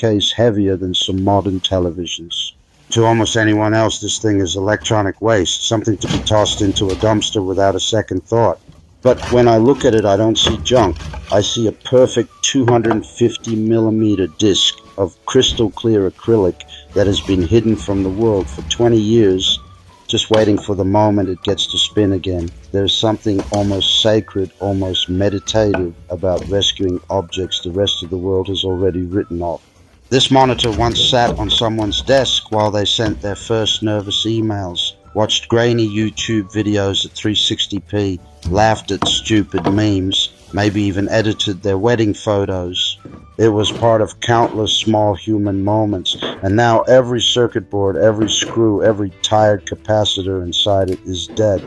case heavier than some modern televisions. To almost anyone else, this thing is electronic waste, something to be tossed into a dumpster without a second thought. But when I look at it, I don't see junk. I see a perfect 250 millimeter disc of crystal clear acrylic that has been hidden from the world for 20 years, just waiting for the moment it gets to spin again. There's something almost sacred, almost meditative about rescuing objects the rest of the world has already written off. This monitor once sat on someone's desk while they sent their first nervous emails, watched grainy YouTube videos at 360p, laughed at stupid memes, maybe even edited their wedding photos. It was part of countless small human moments, and now every circuit board, every screw, every tired capacitor inside it is dead,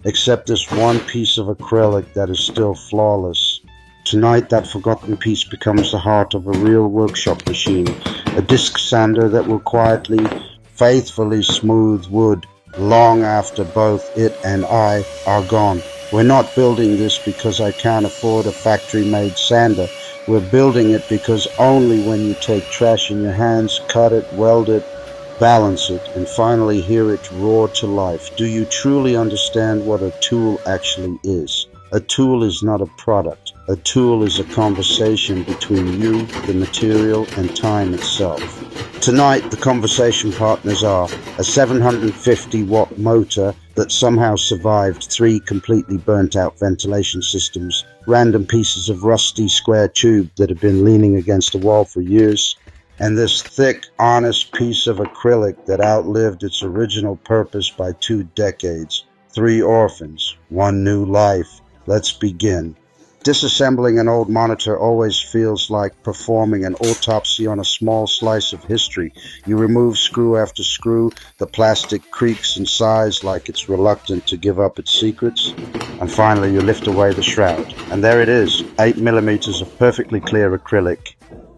except this one piece of acrylic that is still flawless. Tonight, that forgotten piece becomes the heart of a real workshop machine, a disc sander that will quietly, faithfully smooth wood long after both it and I are gone. We're not building this because I can't afford a factory-made sander. We're building it because only when you take trash in your hands, cut it, weld it, balance it, and finally hear it roar to life, do you truly understand what a tool actually is. A tool is not a product. A tool is a conversation between you, the material, and time itself. Tonight, the conversation partners are a 750-watt motor that somehow survived 3 completely burnt-out ventilation systems, random pieces of rusty square tube that have been leaning against a wall for years, and this thick, honest piece of acrylic that outlived its original purpose by 2 decades. 3 orphans, 1 new life. Let's begin. Disassembling an old monitor always feels like performing an autopsy on a small slice of history. You remove screw after screw, the plastic creaks and sighs like it's reluctant to give up its secrets, and finally you lift away the shroud. And there it is, 8 millimeters of perfectly clear acrylic,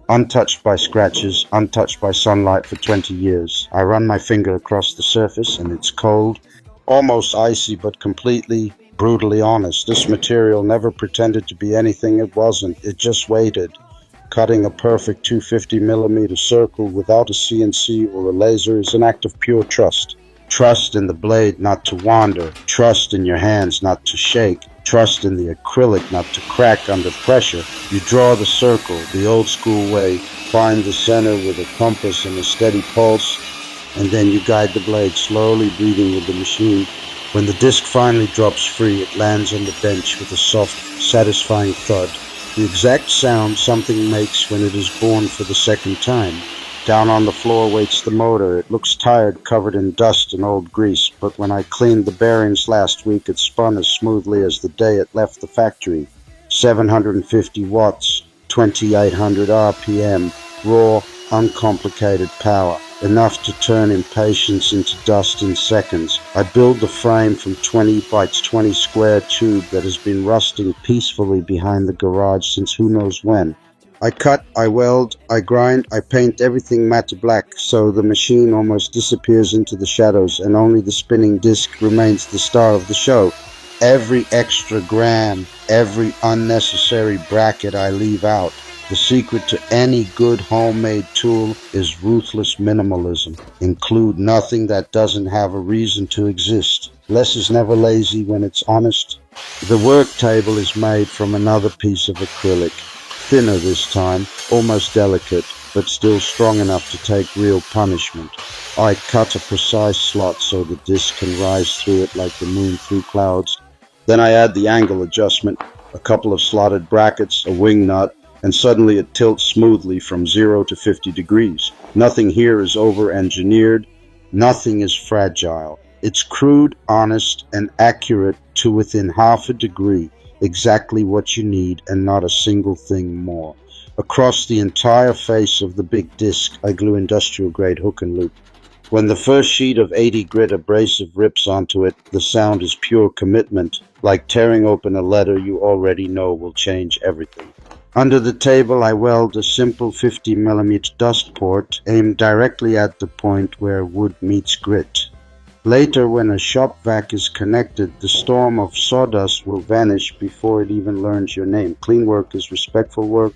untouched by scratches, untouched by sunlight for 20 years. I run my finger across the surface and it's cold, almost icy, but completely brutally honest. This material never pretended to be anything it wasn't. It just waited. Cutting a perfect 250 millimeter circle without a CNC or a laser is an act of pure trust. Trust in the blade not to wander. Trust in your hands not to shake. Trust in the acrylic not to crack under pressure. You draw the circle the old school way, find the center with a compass and a steady pulse, and then you guide the blade slowly, breathing with the machine. When the disc finally drops free, it lands on the bench with a soft, satisfying thud. The exact sound something makes when it is born for the second time. Down on the floor waits the motor. It looks tired, covered in dust and old grease, but when I cleaned the bearings last week, it spun as smoothly as the day it left the factory. 750 watts, 2800 RPM, raw, uncomplicated power. Enough to turn impatience into dust in seconds. I build the frame from 20 by 20 square tube that has been rusting peacefully behind the garage since who knows when. I cut, I weld, I grind, I paint everything matte black so the machine almost disappears into the shadows and only the spinning disc remains the star of the show. Every extra gram, every unnecessary bracket I leave out. The secret to any good homemade tool is ruthless minimalism. Include nothing that doesn't have a reason to exist. Less is never lazy when it's honest. The work table is made from another piece of acrylic, thinner this time, almost delicate, but still strong enough to take real punishment. I cut a precise slot so the disc can rise through it like the moon through clouds. Then I add the angle adjustment, a couple of slotted brackets, a wing nut, and suddenly it tilts smoothly from 0 to 50 degrees. Nothing here is over-engineered. Nothing is fragile. It's crude, honest, and accurate to within half a degree, exactly what you need and not a single thing more. Across the entire face of the big disc, I glue industrial-grade hook and loop. When the first sheet of 80 grit abrasive rips onto it, the sound is pure commitment, like tearing open a letter you already know will change everything. Under the table, I weld a simple 50 mm dust port aimed directly at the point where wood meets grit. Later, when a shop vac is connected, the storm of sawdust will vanish before it even learns your name. Clean work is respectful work.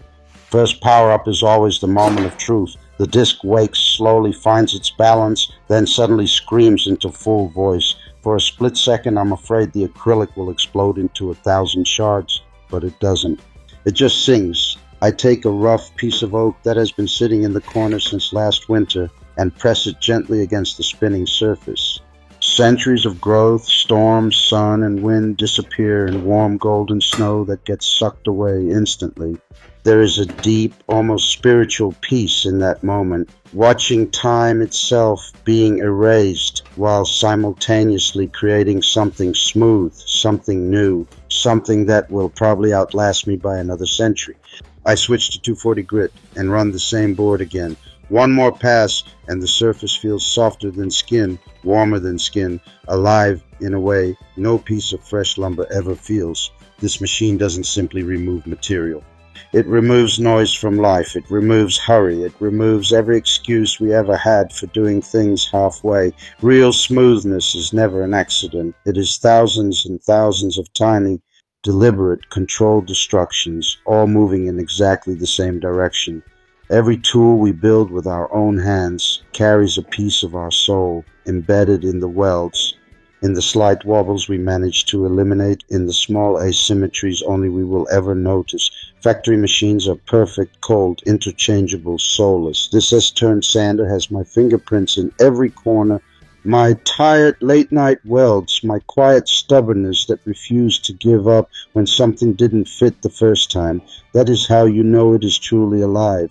First power-up is always the moment of truth. The disc wakes, slowly finds its balance, then suddenly screams into full voice. For a split second, I'm afraid the acrylic will explode into 1,000 shards, but it doesn't. It just sings. I take a rough piece of oak that has been sitting in the corner since last winter and press it gently against the spinning surface. Centuries of growth, storms, sun, and wind disappear in warm golden snow that gets sucked away instantly. There is a deep, almost spiritual peace in that moment, watching time itself being erased while simultaneously creating something smooth, something new, something that will probably outlast me by another century. I switch to 240 grit and run the same board again. One more pass and the surface feels softer than skin, warmer than skin, alive in a way no piece of fresh lumber ever feels. This machine doesn't simply remove material. It removes noise from life. It removes hurry. It removes every excuse we ever had for doing things halfway. Real smoothness is never an accident. It is thousands and thousands of tiny, deliberate, controlled destructions, all moving in exactly the same direction. Every tool we build with our own hands carries a piece of our soul embedded in the welds, in the slight wobbles we manage to eliminate, in the small asymmetries only we will ever notice. Factory machines are perfect, cold, interchangeable, soulless. This S-turn sander has my fingerprints in every corner, my tired late-night welds, my quiet stubbornness that refused to give up when something didn't fit the first time. That is how you know it is truly alive.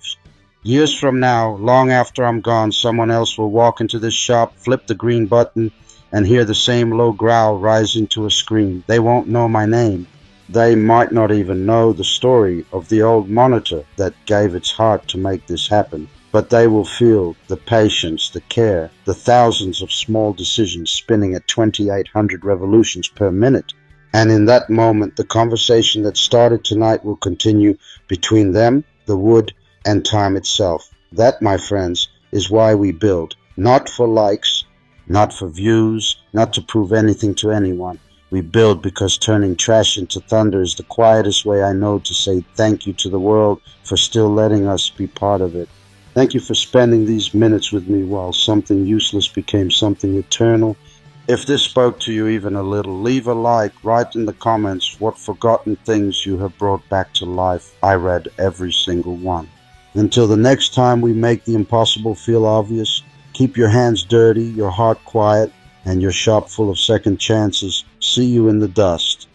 Years from now, long after I'm gone, someone else will walk into this shop, flip the green button, and hear the same low growl rise into a scream. They won't know my name. They might not even know the story of the old monitor that gave its heart to make this happen. But they will feel the patience, the care, the thousands of small decisions spinning at 2,800 revolutions per minute. And in that moment, the conversation that started tonight will continue between them, the wood, and time itself. That, my friends, is why we build. Not for likes, not for views, not to prove anything to anyone. We build because turning trash into thunder is the quietest way I know to say thank you to the world for still letting us be part of it. Thank you for spending these minutes with me while something useless became something eternal. If this spoke to you even a little, leave a like, write in the comments what forgotten things you have brought back to life. I read every single one. Until the next time we make the impossible feel obvious, keep your hands dirty, your heart quiet, and your shop full of second chances. See you in the dust.